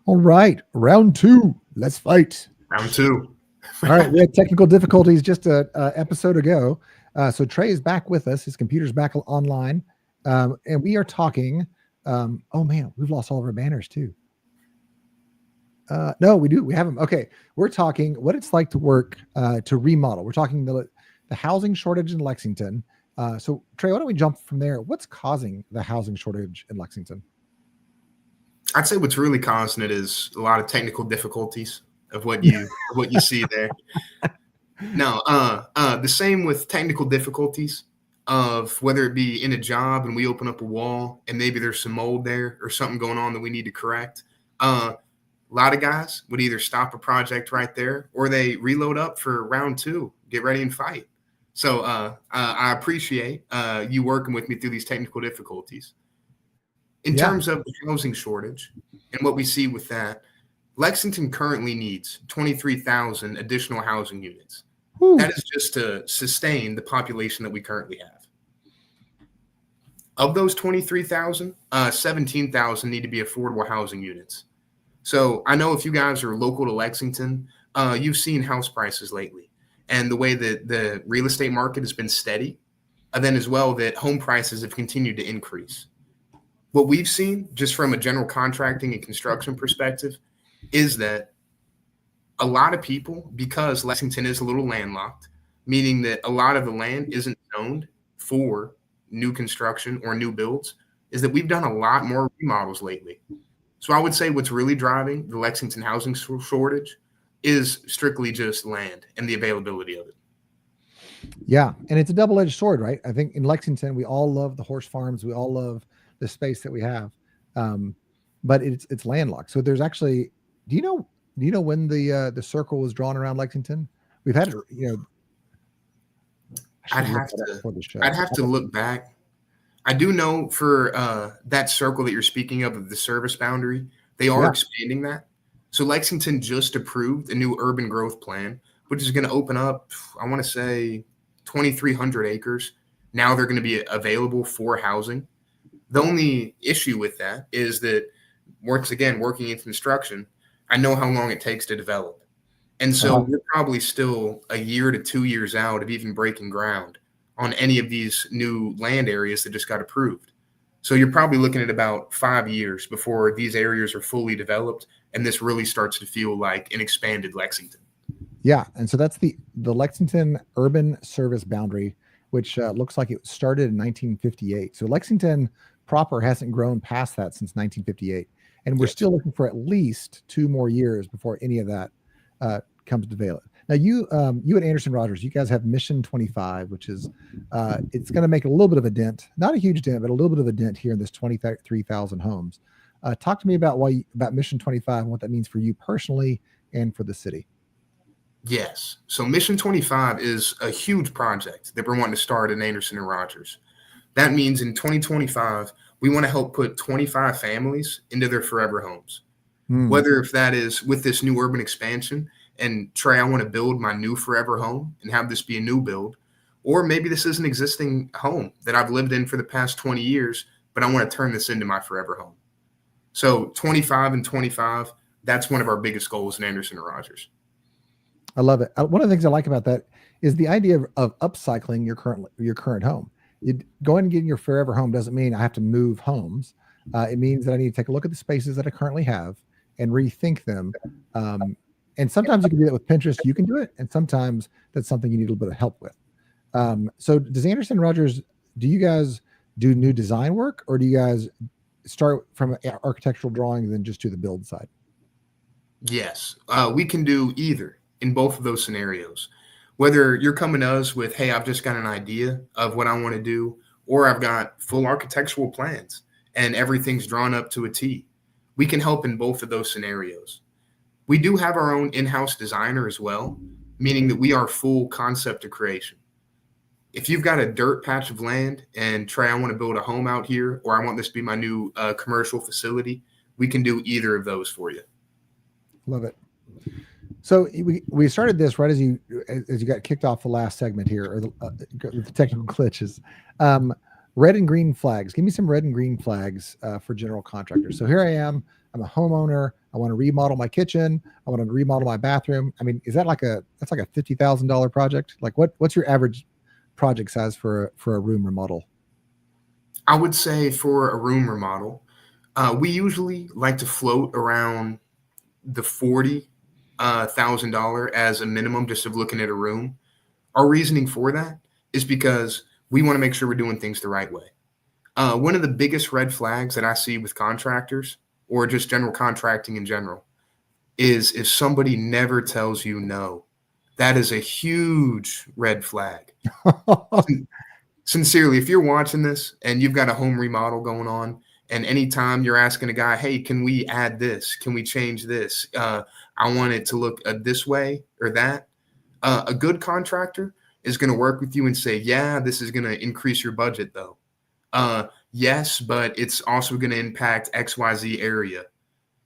All right, round two. Let's fight. Round two. All right, we had technical difficulties just a episode ago. So Trey is back with us. His computer's back online, and we are talking. Oh man, we've lost all of our banners too. No, we do. We have them. Okay, we're talking what it's like to work to remodel. We're talking the housing shortage in Lexington. So Trey, why don't we jump from there? What's causing the housing shortage in Lexington? I'd say what's really causing it is a lot of technical difficulties of what you see there. No, the same with technical difficulties of whether it be in a job and we open up a wall and maybe there's some mold there or something going on that we need to correct. A lot of guys would either stop a project right there or they reload up for round two, get ready and fight. So I appreciate you working with me through these technical difficulties. In terms of the housing shortage and what we see with that, Lexington currently needs 23,000 additional housing units. Whew. That is just to sustain the population that we currently have. Of those 23,000, 17,000 need to be affordable housing units. So I know if you guys are local to Lexington, you've seen house prices lately and the way that the real estate market has been steady, and then as well that home prices have continued to increase. What we've seen just from a general contracting and construction perspective is that a lot of people, because Lexington is a little landlocked, meaning that a lot of the land isn't zoned for new construction or new builds, is that we've done a lot more remodels lately. So I would say what's really driving the Lexington housing shortage is strictly just land and the availability of it. Yeah, and it's a double-edged sword, right? I think in Lexington, we all love the horse farms. We all love the space that we have, but it's landlocked. So there's actually, do you know when the circle was drawn around Lexington? We've had I'd have to look back. I do know for that circle that you're speaking of the service boundary, they are expanding that. So Lexington just approved a new urban growth plan, which is going to open up, I want to say 2,300 acres. Now they're going to be available for housing. The only issue with that is that, once again, working in construction, I know how long it takes to develop. And so we're probably still a year to 2 years out of even breaking ground on any of these new land areas that just got approved. So you're probably looking at about 5 years before these areas are fully developed and this really starts to feel like an expanded Lexington. Yeah, and so that's the Lexington urban service boundary, which looks like it started in 1958. So Lexington proper hasn't grown past that since 1958. And we're still looking for at least 2 more years before any of that comes to avail. Now, you at Anderson Rogers, you guys have Mission 25, which is it's going to make a little bit of a dent, not a huge dent, but a little bit of a dent here in this 23,000 homes. Talk to me about about Mission 25 and what that means for you personally and for the city. Yes. So Mission 25 is a huge project that we're wanting to start in Anderson and Rogers. That means in 2025, we want to help put 25 families into their forever homes. Whether if that is with this new urban expansion and Trey, I want to build my new forever home and have this be a new build, or maybe this is an existing home that I've lived in for the past 20 years, but I want to turn this into my forever home. So 25 and 25, that's one of our biggest goals in Anderson and Rogers. I love it. One of the things I like about that is the idea of upcycling your current home. Going and getting your forever home doesn't mean I have to move homes. It means that I need to take a look at the spaces that I currently have and rethink them. And sometimes you can do that with Pinterest. You can do it. And sometimes that's something you need a little bit of help with. So does Anderson Rogers, do you guys do new design work, or do you guys start from an architectural drawing and then just do the build side? Yes, we can do either in both of those scenarios. Whether you're coming to us with, hey, I've just got an idea of what I want to do, or I've got full architectural plans and everything's drawn up to a T. We can help in both of those scenarios. We do have our own in-house designer as well, meaning that we are full concept to creation. If you've got a dirt patch of land and Trey, I want to build a home out here, or I want this to be my new commercial facility, we can do either of those for you. Love it. So we started this right as you got kicked off the last segment here, or the technical glitches. Red and green flags. Give me some red and green flags for general contractors. So here I am. I'm a homeowner. I want to remodel my kitchen. I want to remodel my bathroom. I mean, that's like a $50,000 project? Like what's your average project size for a room remodel? I would say for a room remodel, we usually like to float around the $40,000 as a minimum, just of looking at a room. Our reasoning for that is because we want to make sure we're doing things the right way. One of the biggest red flags that I see with contractors, or just general contracting in general, is if somebody never tells you no. That is a huge red flag. Sincerely, if you're watching this and you've got a home remodel going on, and anytime you're asking a guy, hey, can we add this? Can we change this? I want it to look this way or that. A good contractor is going to work with you and say, yeah, this is going to increase your budget though. Yes, but it's also going to impact XYZ area.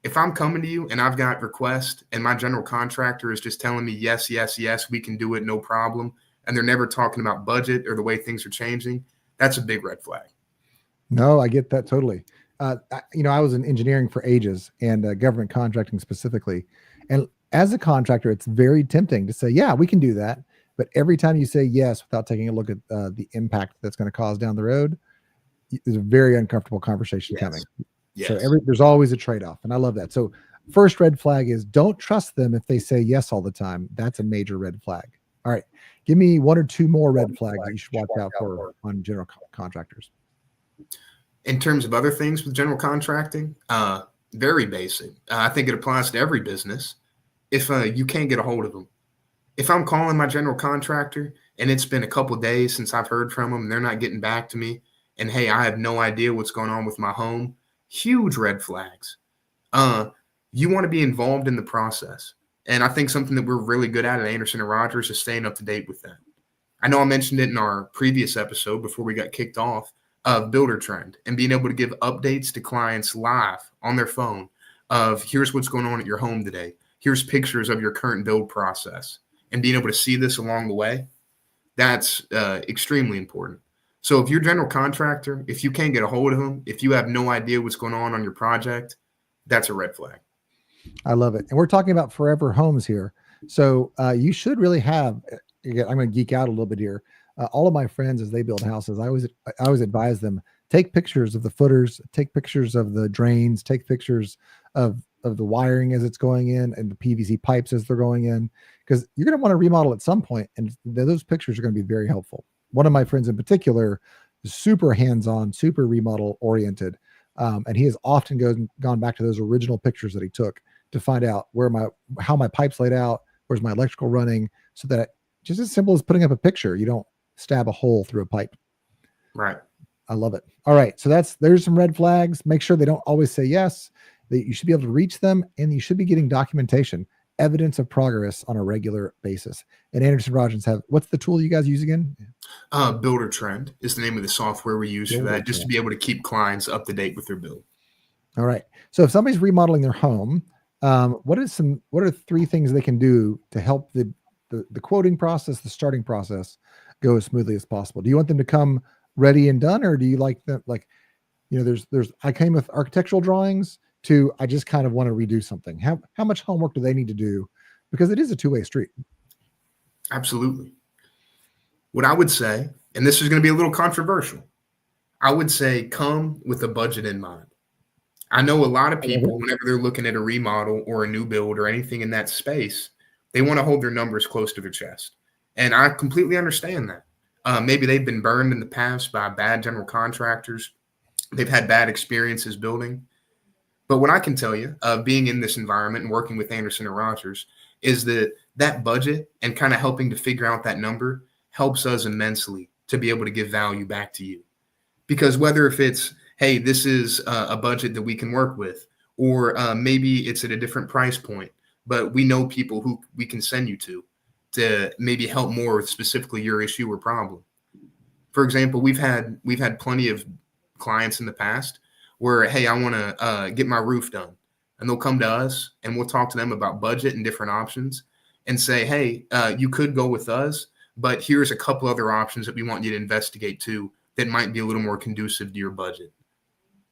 If I'm coming to you and I've got requests and my general contractor is just telling me, yes, yes, yes, we can do it, no problem, and they're never talking about budget or the way things are changing, that's a big red flag. No, I get that totally. I was in engineering for ages and government contracting specifically. And as a contractor, it's very tempting to say, yeah, we can do that. But every time you say yes without taking a look at the impact that's going to cause down the road, there's a very uncomfortable conversation coming. Yes. So there's always a trade-off. And I love that. So first red flag is don't trust them if they say yes all the time. That's a major red flag. All right. Give me one or two more red flags that you should watch out for on general contractors. In terms of other things with general contracting, very basic. I think it applies to every business. If you can't get a hold of them, if I'm calling my general contractor and it's been a couple of days since I've heard from them and they're not getting back to me, and hey, I have no idea what's going on with my home, huge red flags. You want to be involved in the process. And I think something that we're really good at Anderson & Rogers is staying up to date with that. I know I mentioned it in our previous episode before we got kicked off of Builder Trend and being able to give updates to clients live on their phone of here's what's going on at your home today. Here's pictures of your current build process, and being able to see this along the way. That's extremely important. So if you're a general contractor, if you can't get a hold of them, if you have no idea what's going on your project, that's a red flag. I love it. And we're talking about forever homes here. So you should really have, again, I'm going to geek out a little bit here. All of my friends, as they build houses, I always advise them, take pictures of the footers, take pictures of the drains, take pictures of the wiring as it's going in and the PVC pipes as they're going in, because you're going to want to remodel at some point, and those pictures are going to be very helpful. One of my friends in particular is super hands-on, super remodel oriented. And he has often gone back to those original pictures that he took to find out how my pipe's laid out, where's my electrical running, so that just as simple as putting up a picture, you don't stab a hole through a pipe. Right. I love it. All right. So there's some red flags. Make sure they don't always say yes, that you should be able to reach them, and you should be getting documentation, evidence of progress on a regular basis. And Anderson Rogers what's the tool you guys use again? Builder Trend is the name of the software we use for that, just to be able to keep clients up to date with their build. All right. So if somebody's remodeling their home, what are three things they can do to help the quoting process, the starting process, go as smoothly as possible? Do you want them to come ready and done, or do you like them I came with architectural drawings to I just kind of want to redo something? How much homework do they need to do? Because it is a two-way street. Absolutely. What I would say, and this is going to be a little controversial, I would say come with a budget in mind. I know a lot of people, whenever they're looking at a remodel or a new build or anything in that space, they want to hold their numbers close to their chest. And I completely understand that. Maybe they've been burned in the past by bad general contractors. They've had bad experiences building. But what I can tell you, being in this environment and working with Anderson & Rogers, is that budget and kind of helping to figure out that number helps us immensely to be able to give value back to you. Because whether if it's, hey, this is a budget that we can work with, or maybe it's at a different price point, but we know people who we can send you to maybe help more with specifically your issue or problem. For example, we've had plenty of clients in the past where, hey, I want to get my roof done, and they'll come to us and we'll talk to them about budget and different options and say, hey, you could go with us, but here's a couple other options that we want you to investigate too that might be a little more conducive to your budget.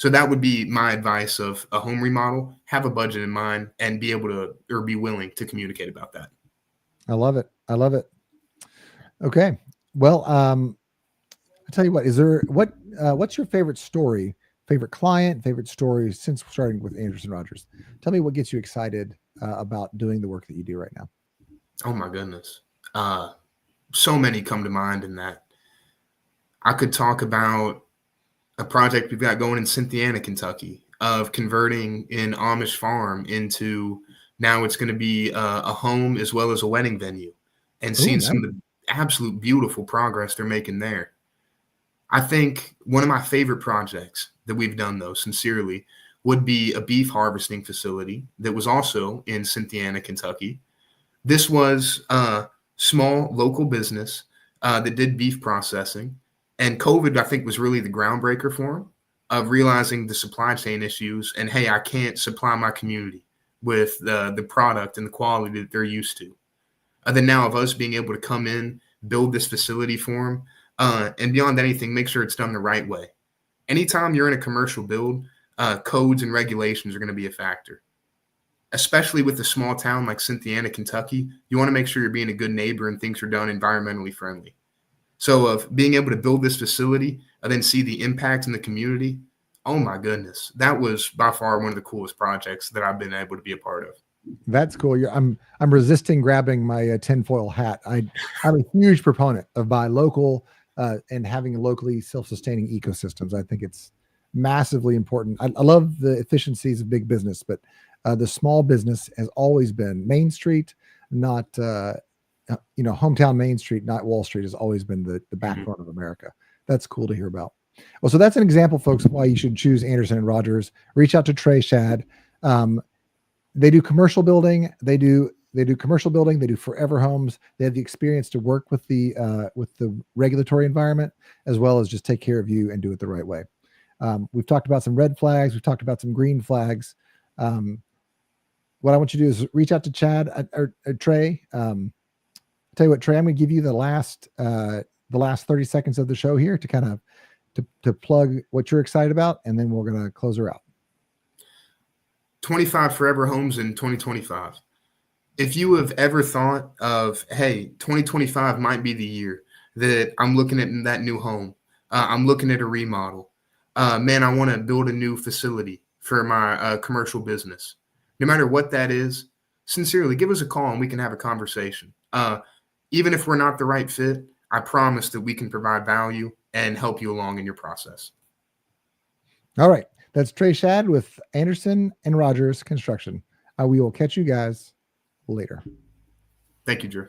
So that would be my advice of a home remodel. Have a budget in mind and be able to, or be willing to communicate about that. I love it. I love it. Okay. Well, I tell you what, what's your favorite story, favorite client, favorite story since starting with Anderson Rogers? Tell me what gets you excited about doing the work that you do right now. Oh my goodness. So many come to mind in that. I could talk about a project we've got going in Cynthiana, Kentucky, of converting an Amish farm into, now it's going to be a home as well as a wedding venue, and seeing some of the absolute beautiful progress they're making there. I think one of my favorite projects that we've done, though, sincerely, would be a beef harvesting facility that was also in Cynthiana, Kentucky. This was a small local business that did beef processing. And COVID, I think, was really the groundbreaker for them, of realizing the supply chain issues and, hey, I can't supply my community with the product and the quality that they're used to. Then now of us being able to come in, build this facility for them, and beyond anything, make sure it's done the right way. Anytime you're in a commercial build, codes and regulations are going to be a factor. Especially with a small town like Cynthiana, Kentucky, you want to make sure you're being a good neighbor and things are done environmentally friendly. So of being able to build this facility and then see the impact in the community, oh my goodness, that was by far one of the coolest projects that I've been able to be a part of. That's cool. I'm resisting grabbing my tinfoil hat. I'm a huge proponent of buy local and having locally self-sustaining ecosystems. I think it's massively important. I love the efficiencies of big business, but the small business has always been Main Street, not hometown Main Street, not Wall Street, has always been the backbone of America. That's cool to hear about. Well, so that's an example, folks, of why you should choose Anderson and Rogers. Reach out to Trey, Schadt. They do commercial building. They do commercial building. They do forever homes. They have the experience to work with the regulatory environment, as well as just take care of you and do it the right way. We've talked about some red flags. We've talked about some green flags. What I want you to do is reach out to Chad or Trey. Tell you what, Trey, I'm going to give you the last 30 seconds of the show here to kind of to plug what you're excited about, and then we're going to close her out. 25 forever homes in 2025. If you have ever thought of, hey, 2025 might be the year that I'm looking at that new home, I'm looking at a remodel, man, I want to build a new facility for my commercial business. No matter what that is, sincerely, give us a call and we can have a conversation. Even if we're not the right fit, I promise that we can provide value and help you along in your process. All right. That's Trey Schadt with Anderson and Rogers Construction. We will catch you guys later. Thank you, Drew.